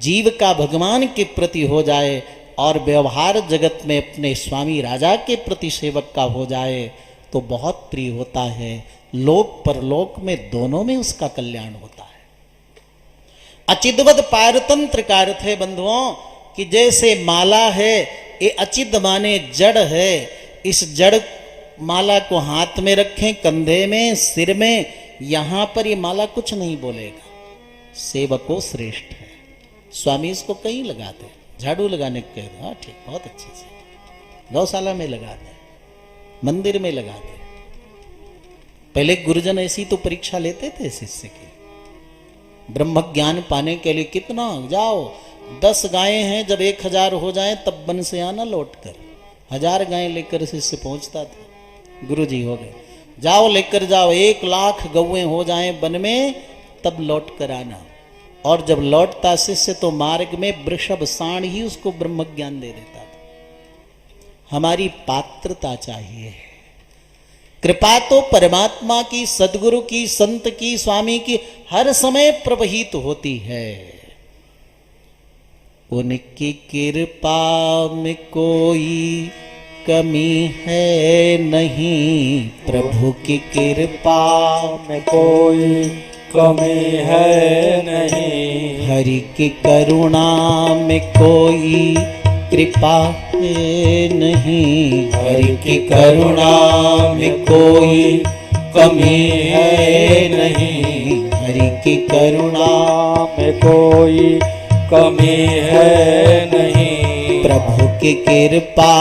जीव का भगवान के प्रति हो जाए और व्यवहार जगत में अपने स्वामी राजा के प्रति सेवक का हो जाए तो बहुत प्रिय होता है। लोक परलोक में दोनों में उसका कल्याण होता है। अचिदवद पारतंत्र का अर्थ है बंधुओं कि जैसे माला है, ये अचिद माने जड़ है, इस जड़ माला को हाथ में रखें, कंधे में, सिर में, यहां पर ये माला कुछ नहीं बोलेगा। सेवको श्रेष्ठ है। स्वामी इसको कहीं लगाते, झाड़ू लगाने को कह दो, हाँ ठीक, बहुत अच्छे से, गौशाला में लगा दे, मंदिर में लगा दे। पहले गुरुजन ऐसी तो परीक्षा लेते थे शिष्य की, ब्रह्म ज्ञान पाने के लिए कितना, जाओ 10 गायें हैं, जब 1000 हो जाएं तब वन से आना लौट कर। 1000 गायें लेकर शिष्य पहुंचता था, गुरु जी हो गए, जाओ लेकर जाओ, 1,00,000 गौएं हो जाएं वन में तब लौट कर आना। और जब लौटता शिष्य तो मार्ग में वृषभ साण ही उसको ब्रह्म ज्ञान दे देता था। हमारी पात्रता चाहिए, कृपा तो परमात्मा की, सदगुरु की, संत की, स्वामी की हर समय प्रवहित होती है। उनकी कृपा में कोई कमी है नहीं, प्रभु की कृपा में कोई कमी है नहीं, हरि की करुणा में कोई कृपा है नहीं, हरि की करुणा में कोई कमी है नहीं, हरि की करुणा में कोई कमी है नहीं, प्रभु की कृपा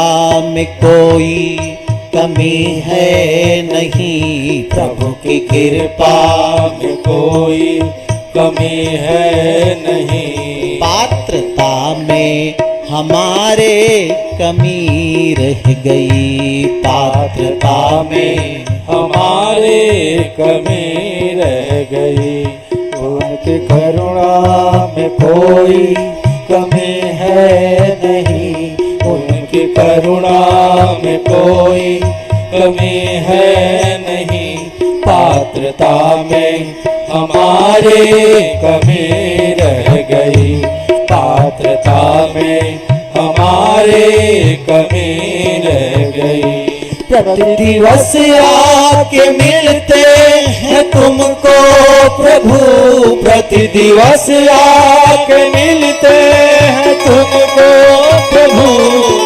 में कोई कमी है नहीं, प्रभु की कृपा में कोई कमी है नहीं, पात्रता में हमारे कमी रह गई, पात्रता में हमारे कमी रह गई, उनकी करुणा में कोई कमी है नहीं, उनकी करुणा में कोई कमी है नहीं, पात्रता में हमारे कमी रह गई, पात्रता में हमारे कमी रह गई। प्रतिदिवस आके मिलते तुमको प्रभु, प्रति दिवस आके मिलते हैं तुमको प्रभु,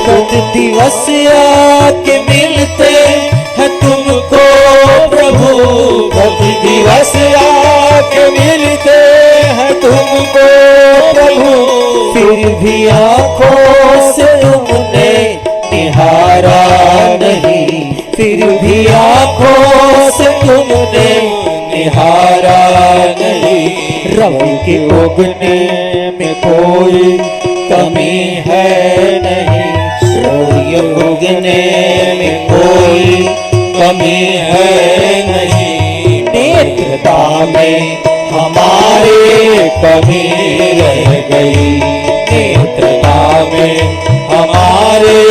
प्रति दिवस आके मिलते हैं तुमको प्रभु, प्रति दिवस आके मिलते हैं तुमको प्रभु, फिर भी आंखों से तुमने निहारा नहीं, फिर भी आंखों से तुमने निहारा नहीं। रवि के उगने में कोई कमी है नहीं, सूर्य उगने में कोई कमी है नहीं, नेत्रता में हमारे कमी रह गई, नेत्रता में हमारे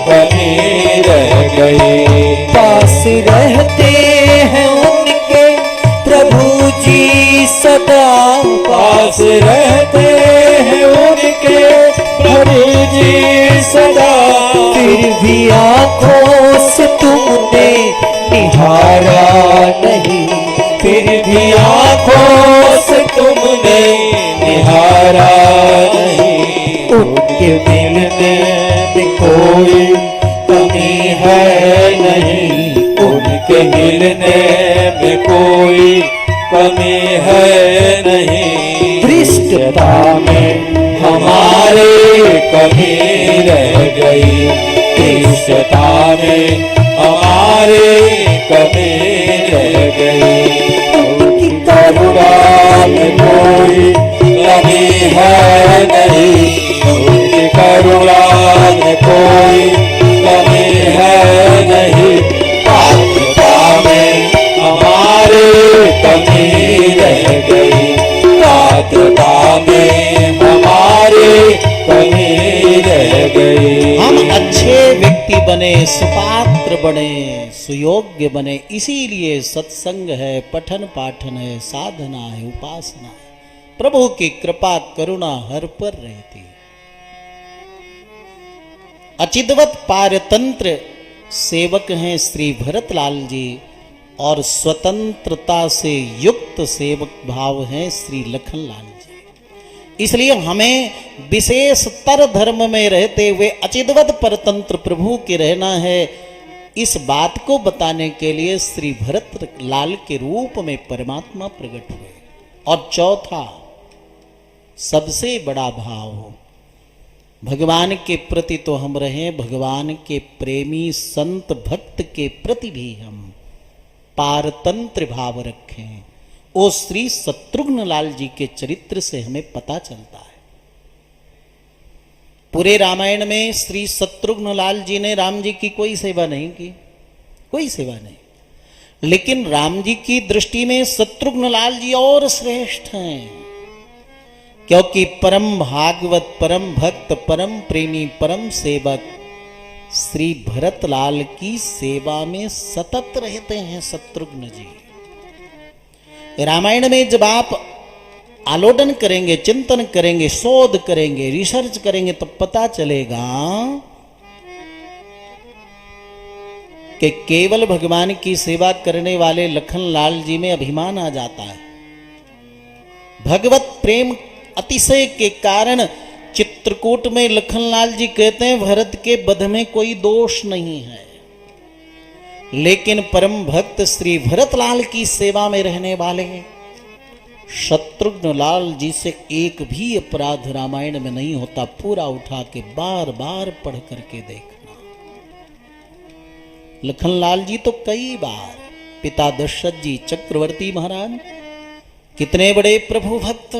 कमी रह गई। पास रहते हैं उनके प्रभु जी सदा, पास रहते हैं उनके प्रभु जी सदा, फिर भी आंखों से तुमने निहारा नहीं, फिर भी आंखों से तुमने निहारा नहीं। उनके मिलने में कोई कमी है नहीं, उनके मिलने में कोई कमी है नहीं, दृष्टता में हमारे कमी रह गई, दृष्टता में हमारे कमी रह गई। उनकी करुणा में कोई कमी है नहीं, उनकी करुणा में कोई कमी है नहीं, पात्रता में हमारे कमी रह गई, पात्रता में हमारे कमी रह गई। हम अच्छे व्यक्ति बने, सुपात्र बने, सुयोग्य बने, इसीलिए सत्संग है, पठन पाठन है, साधना है, उपासना है। प्रभु की कृपा करुणा हर पर रहती है। अचिदवत पारतंत्र सेवक हैं श्री भरतलाल जी, और स्वतंत्रता से युक्त सेवक भाव हैं श्री लखनलाल जी। इसलिए हमें विशेषतर धर्म में रहते हुए अचिदवत परतंत्र प्रभु के रहना है। इस बात को बताने के लिए श्री भरतलाल के रूप में परमात्मा प्रकट हुए। और चौथा सबसे बड़ा भाव, भगवान के प्रति तो हम रहें, भगवान के प्रेमी संत भक्त के प्रति भी हम पारतंत्र भाव रखें। वो श्री शत्रुघ्न लाल जी के चरित्र से हमें पता चलता है। पूरे रामायण में श्री शत्रुघ्न लाल जी ने राम जी की कोई सेवा नहीं की, कोई सेवा नहीं, लेकिन राम जी की दृष्टि में शत्रुघ्न लाल जी और श्रेष्ठ हैं, क्योंकि परम भागवत, परम भक्त, परम प्रेमी, परम सेवक श्री भरतलाल की सेवा में सतत रहते हैं शत्रुघ्न जी। रामायण में जब आप आलोडन करेंगे, चिंतन करेंगे, शोध करेंगे, रिसर्च करेंगे, तो पता चलेगा कि केवल भगवान की सेवा करने वाले लखनलाल जी में अभिमान आ जाता है। भगवत प्रेम अतिशय के कारण चित्रकूट में लखनलाल जी कहते हैं भरत के वध में कोई दोष नहीं है, लेकिन परम भक्त श्री भरतलाल की सेवा में रहने वाले शत्रुघ्न लाल जी से एक भी अपराध रामायण में नहीं होता। पूरा उठा के बार बार पढ़ करके देखना। लखनलाल जी तो कई बार, पिता दशरथ जी, चक्रवर्ती महाराज, कितने बड़े प्रभु भक्त,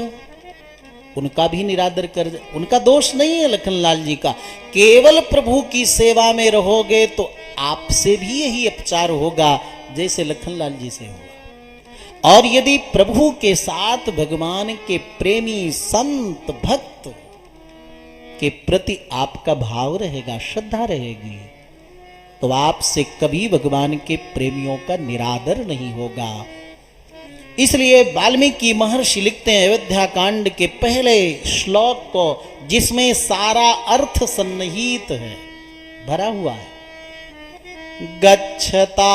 उनका भी निरादर कर, उनका दोष नहीं है लखनलाल जी का। केवल प्रभु की सेवा में रहोगे तो आपसे भी यही अपचार होगा जैसे लखनलाल जी से हुआ। और यदि प्रभु के साथ भगवान के प्रेमी संत भक्त के प्रति आपका भाव रहेगा, श्रद्धा रहेगी, तो आपसे कभी भगवान के प्रेमियों का निरादर नहीं होगा। इसलिए वाल्मीकि महर्षि लिखते हैं अयोध्या कांड के पहले श्लोक को, जिसमें सारा अर्थ सन्निहित है, भरा हुआ है। गच्छता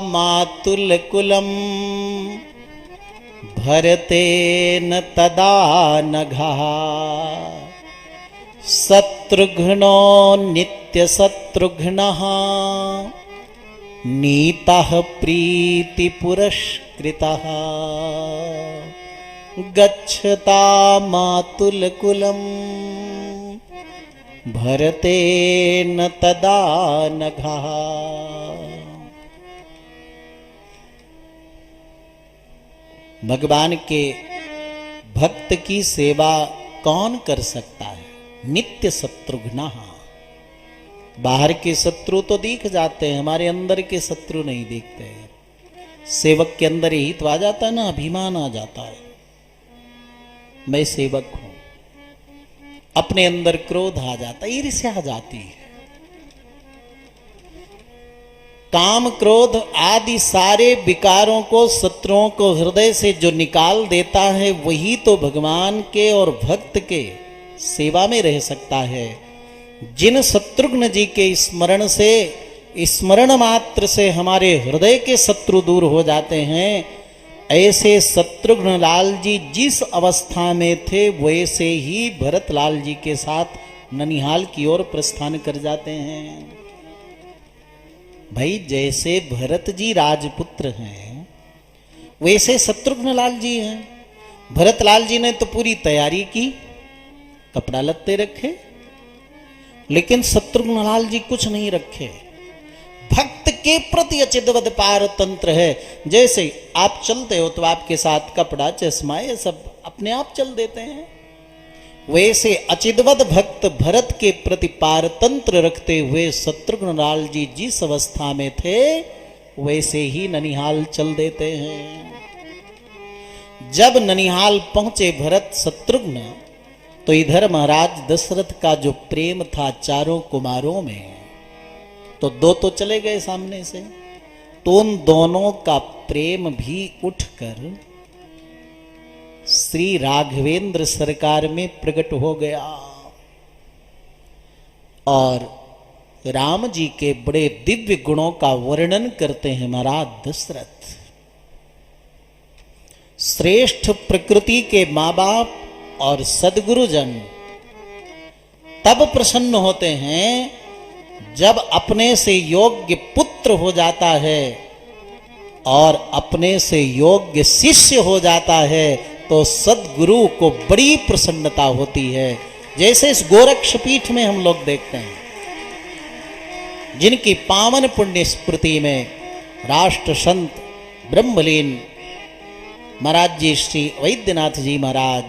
मातुल कुलम भरतेन तदा नघा शत्रुघ्नो नित्यशत्रुघ्नः नीतः प्रीतिपुरस्कृतः गच्छता मातुलकुलम् भरतेन तदा नघा। भगवान के भक्त की सेवा कौन कर सकता है? नित्य शत्रुघ्नः। बाहर के शत्रु तो दिख जाते हैं, हमारे अंदर के शत्रु नहीं दिखते हैं। सेवक के अंदर यही तो आ जाता है ना, अभिमान आ जाता है, मैं सेवक हूं। अपने अंदर क्रोध आ जाता है, ईर्ष्या आ जाती है। काम क्रोध आदि सारे विकारों को, शत्रुओं को हृदय से जो निकाल देता है, वही तो भगवान के और भक्त के सेवा में रह सकता है। जिन शत्रुघ्न जी के स्मरण से, स्मरण मात्र से हमारे हृदय के शत्रु दूर हो जाते हैं, ऐसे शत्रुघ्न लाल जी जिस अवस्था में थे वैसे ही भरत लाल जी के साथ ननिहाल की ओर प्रस्थान कर जाते हैं। भाई जैसे भरत जी राजपुत्र हैं वैसे शत्रुघ्न लाल जी हैं। भरत लाल जी ने तो पूरी तैयारी की, कपड़ा लत्ते रखे, लेकिन शत्रुघ्न लाल जी कुछ नहीं रखे। भक्त के प्रति अचिदवद पार तंत्र है। जैसे आप चलते हो तो आपके साथ कपड़ा, चश्मा, ये सब अपने आप चल देते हैं, वैसे अचिदवद भक्त भरत के प्रति पारतंत्र रखते हुए शत्रुघ्न लाल जी जिस अवस्था में थे वैसे ही ननिहाल चल देते हैं। जब ननिहाल पहुंचे भरत शत्रुघ्न, तो इधर महाराज दशरथ का जो प्रेम था चारों कुमारों में, तो दो तो चले गए सामने से, तो उन दोनों का प्रेम भी उठकर श्री राघवेंद्र सरकार में प्रकट हो गया। और राम जी के बड़े दिव्य गुणों का वर्णन करते हैं महाराज दशरथ। श्रेष्ठ प्रकृति के माँ बाप और सद्गुरुजन तब प्रसन्न होते हैं जब अपने से योग्य पुत्र हो जाता है और अपने से योग्य शिष्य हो जाता है, तो सद्गुरु को बड़ी प्रसन्नता होती है। जैसे इस गोरक्ष पीठ में हम लोग देखते हैं, जिनकी पावन पुण्य स्मृति में राष्ट्र संत ब्रह्मलीन महाराज जी श्री वैद्यनाथ जी महाराज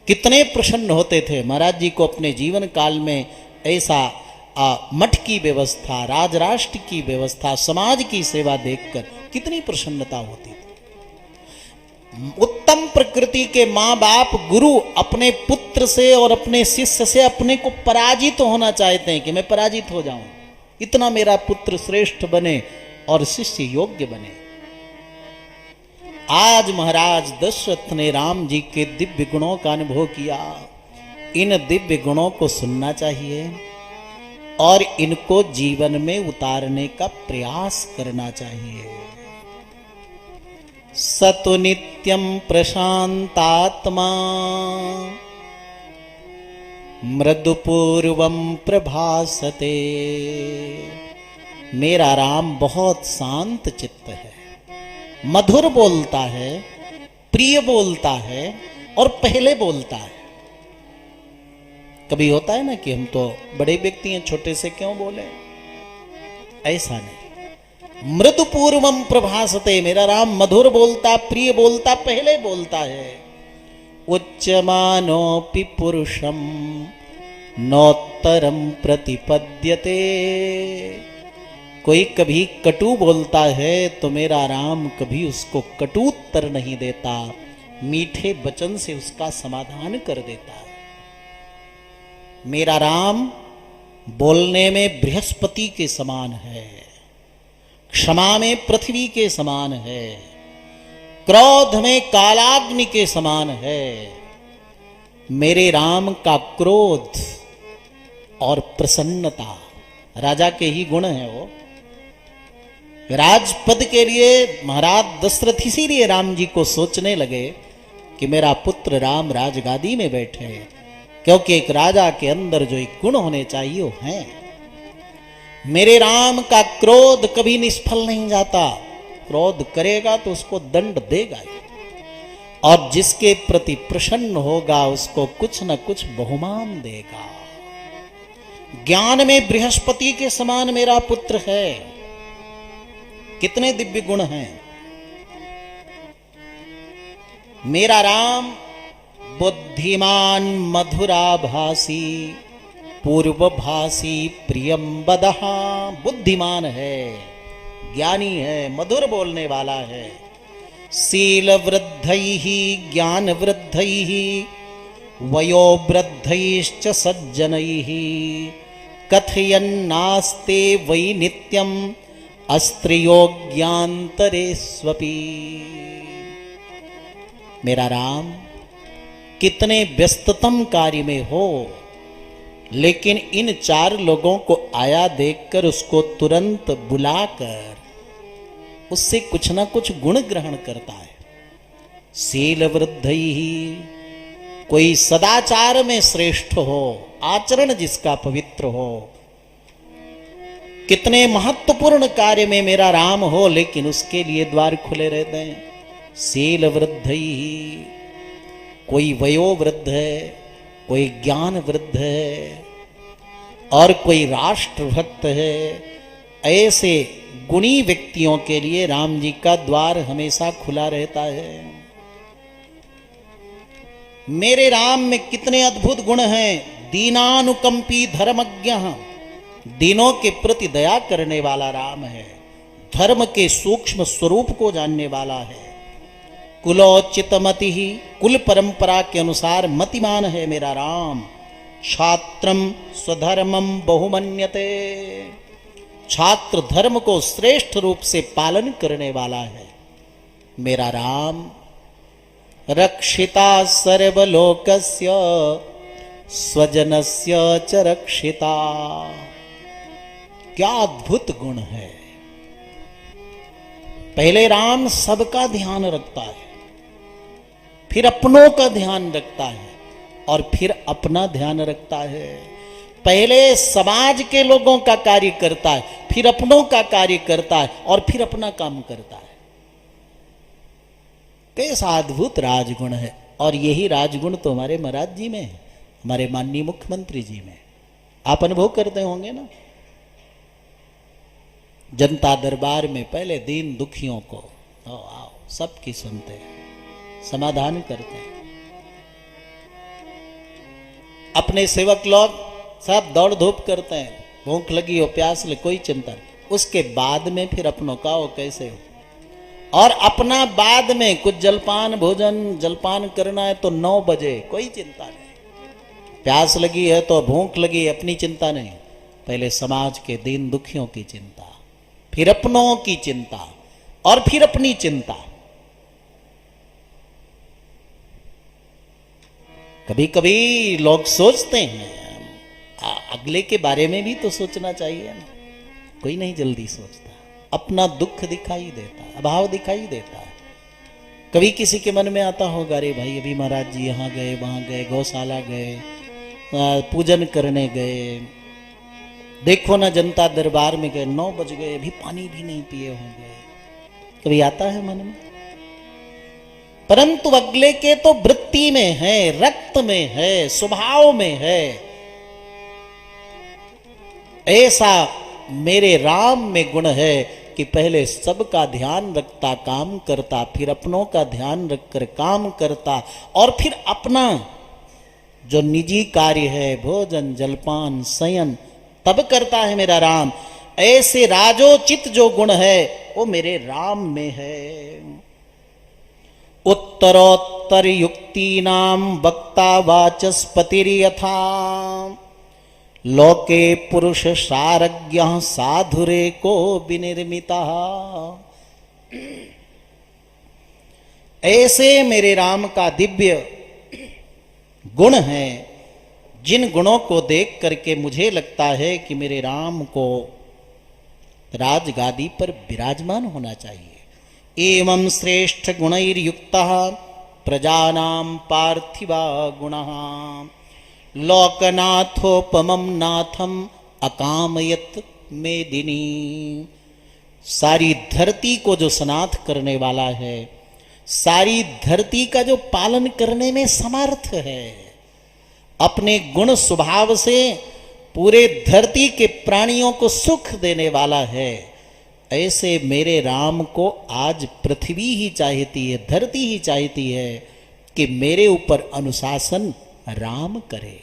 कितने प्रसन्न होते थे। महाराज जी को अपने जीवन काल में ऐसा मठ की व्यवस्था, राजराष्ट्र की व्यवस्था, समाज की सेवा देखकर कितनी प्रसन्नता होती थी। उत्तम प्रकृति के माँ बाप गुरु अपने पुत्र से और अपने शिष्य से अपने को पराजित होना चाहते हैं कि मैं पराजित हो जाऊं, इतना मेरा पुत्र श्रेष्ठ बने और शिष्य योग्य बने। आज महाराज दशरथ ने राम जी के दिव्य गुणों का अनुभव किया। इन दिव्य गुणों को सुनना चाहिए और इनको जीवन में उतारने का प्रयास करना चाहिए। सतु नित्यं प्रशांतात्मा मृदुपूर्वं प्रभासते। मेरा राम बहुत शांत चित्त है, मधुर बोलता है, प्रिय बोलता है और पहले बोलता है। कभी होता है ना कि हम तो बड़े व्यक्ति हैं, छोटे से क्यों बोले, ऐसा नहीं। मृदुपूर्वम प्रभासते, मेरा राम मधुर बोलता, प्रिय बोलता, पहले बोलता है। उच्चमानोपि पुरुषम नोत्तरम प्रतिपद्यते। कोई कभी कटु बोलता है तो मेरा राम कभी उसको कटुत्तर नहीं देता, मीठे वचन से उसका समाधान कर देता है। मेरा राम बोलने में बृहस्पति के समान है, क्षमा में पृथ्वी के समान है, क्रोध में कालाग्नि के समान है। मेरे राम का क्रोध और प्रसन्नता राजा के ही गुण है। वो राजपद के लिए महाराज दशरथ इसीलिए राम जी को सोचने लगे कि मेरा पुत्र राम राजगादी में बैठे, क्योंकि एक राजा के अंदर जो एक गुण होने चाहिए वो है। मेरे राम का क्रोध कभी निष्फल नहीं जाता, क्रोध करेगा तो उसको दंड देगा ही, और जिसके प्रति प्रसन्न होगा उसको कुछ न कुछ बहुमान देगा। ज्ञान में बृहस्पति के समान मेरा पुत्र है। कितने दिव्य गुण हैं। मेरा राम बुद्धिमान मधुराभासी पूर्वभासी प्रियम बदहा, बुद्धिमान है, ज्ञानी है, मधुर बोलने वाला है। शील वृद्धैहि ज्ञान वृद्धैहि वयोवृद्धैश्च सज्जनैहि कथयन्नास्ते वै नित्यम अस्त्रियोग्यान्तरेष्वपि। मेरा राम कितने व्यस्ततम कार्य में हो, लेकिन इन चार लोगों को आया देखकर उसको तुरंत बुलाकर उससे कुछ ना कुछ गुण ग्रहण करता है। शील वृद्धैहि, कोई सदाचार में श्रेष्ठ हो, आचरण जिसका पवित्र हो। कितने महत्वपूर्ण कार्य में मेरा राम हो, लेकिन उसके लिए द्वार खुले रहते हैं। शील वृद्धैहि, कोई वयोवृद्ध है, कोई ज्ञान वृद्ध है, और कोई राष्ट्र भक्त है। ऐसे गुणी व्यक्तियों के लिए राम जी का द्वार हमेशा खुला रहता है। मेरे राम में कितने अद्भुत गुण हैं। दीनानुकंपी धर्मज्ञ, दीनों के प्रति दया करने वाला राम है। धर्म के सूक्ष्म स्वरूप को जानने वाला है। कुलोचित मति ही, कुल परंपरा के अनुसार मतिमान है मेरा राम। छात्रम स्वधर्मम बहुमन्यते, छात्र धर्म को श्रेष्ठ रूप से पालन करने वाला है मेरा राम। रक्षिता सर्वलोकस्य स्वजनस्य च रक्षिता, क्या अद्भुत गुण है। पहले राम सबका ध्यान रखता है, फिर अपनों का ध्यान रखता है, और फिर अपना ध्यान रखता है। पहले समाज के लोगों का कार्य करता है, फिर अपनों का कार्य करता है, और फिर अपना काम करता है। कैसा अद्भुत राजगुण है। और यही राजगुण तो हमारे महाराज जी में है, हमारे माननीय मुख्यमंत्री जी में। आप अनुभव करते होंगे ना, जनता दरबार में पहले दीन दुखियों को आओ सबकी सुनते हैं, समाधान करते हैं। अपने सेवक लोग सब दौड़ धूप करते हैं, भूख लगी हो प्यास ले कोई चिंता नहीं। उसके बाद में फिर अपनों का हो कैसे हो, और अपना बाद में कुछ जलपान भोजन जलपान करना है तो 9 बजे, कोई चिंता नहीं। प्यास लगी है तो भूख लगी, अपनी चिंता नहीं। पहले समाज के दीन दुखियों की चिंता, फिर अपनों की चिंता, और फिर अपनी चिंता। कभी कभी लोग सोचते हैं अगले के बारे में भी तो सोचना चाहिए ना। कोई नहीं जल्दी सोचता, अपना दुख दिखाई देता, अभाव दिखाई देता है। कभी किसी के मन में आता होगा, अरे भाई अभी महाराज जी यहाँ गए वहाँ गए, गौशाला गए, पूजन करने गए, देखो ना जनता दरबार में गए, 9 बज गए, अभी पानी भी नहीं पिए होंगे। कभी आता है मन में? परंतु अगले के तो वृत्ति में है, रक्त में है, स्वभाव में है। ऐसा मेरे राम में गुण है कि पहले सबका ध्यान रखता, काम करता, फिर अपनों का ध्यान रखकर काम करता, और फिर अपना जो निजी कार्य है, भोजन जलपान शयन, तब करता है मेरा राम। ऐसे राजोचित जो गुण है वो मेरे राम में है। उत्तरोत्तर युक्तीनां वक्ता वाचस्पतिर्यथा लोके पुरुष सारज्ञ साधुरे को विनिर्मिता। ऐसे मेरे राम का दिव्य गुण है, जिन गुणों को देख करके मुझे लगता है कि मेरे राम को राजगादी पर विराजमान होना चाहिए। एवं श्रेष्ठ गुणैर्युक्तः प्रजानां पार्थिवा गुणः लोकनाथोपमं नाथम अकामयत मेदिनी। सारी धरती को जो सनाथ करने वाला है, सारी धरती का जो पालन करने में समर्थ है, अपने गुण स्वभाव से पूरे धरती के प्राणियों को सुख देने वाला है, ऐसे मेरे राम को आज पृथ्वी ही चाहती है, धरती ही चाहती है कि मेरे ऊपर अनुशासन राम करे।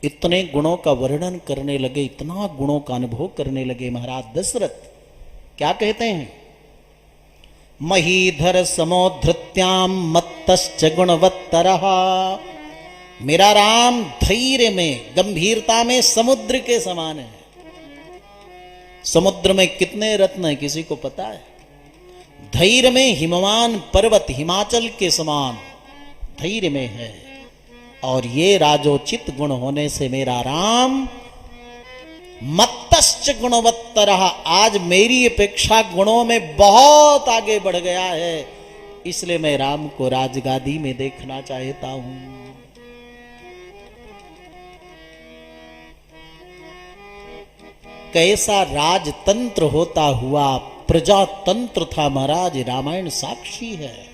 इतने गुणों का वर्णन करने लगे, इतना गुणों का अनुभव करने लगे महाराज दशरथ। क्या कहते हैं? महीधर समोधृत्याम मत्तश्च गुणवत्तरः। मेरा राम धैर्य में, गंभीरता में समुद्र के समान है। समुद्र में कितने रत्न है किसी को पता है? धैर्य में हिमवान पर्वत हिमाचल के समान धैर्य में है। और ये राजोचित गुण होने से मेरा राम मत्तश्च गुणवत्तरः, आज मेरी अपेक्षा गुणों में बहुत आगे बढ़ गया है। इसलिए मैं राम को राजगादी में देखना चाहता हूं। कैसा राजतंत्र होता हुआ प्रजातंत्र था महाराज, रामायण साक्षी है।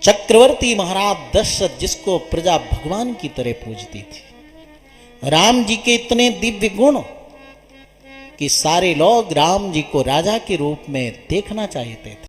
चक्रवर्ती महाराज दशरथ, जिसको प्रजा भगवान की तरह पूजती थी, राम जी के इतने दिव्य गुण कि सारे लोग राम जी को राजा के रूप में देखना चाहते थे।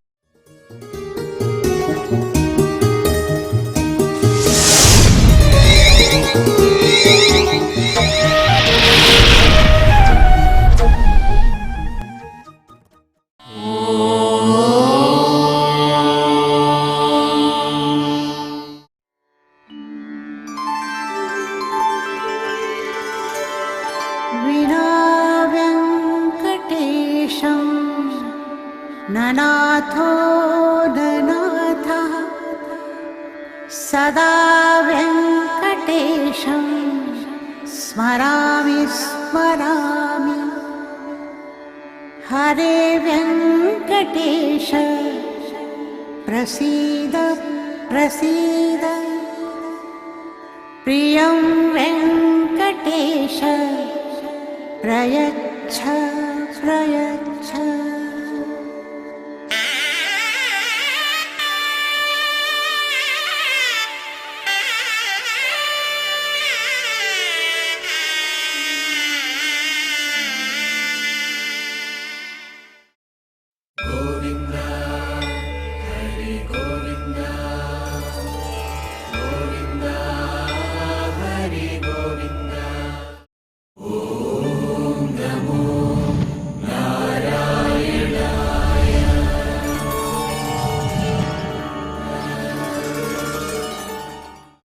विना वेङ्कटेशं ननाथो ननाथः सदा वेङ्कटेशं स्मरामि स्मरामि। हरे वेङ्कटेश प्रसीद प्रसीद। प्रियं वेङ्कटेश प्रयच्छ प्रयच्छ।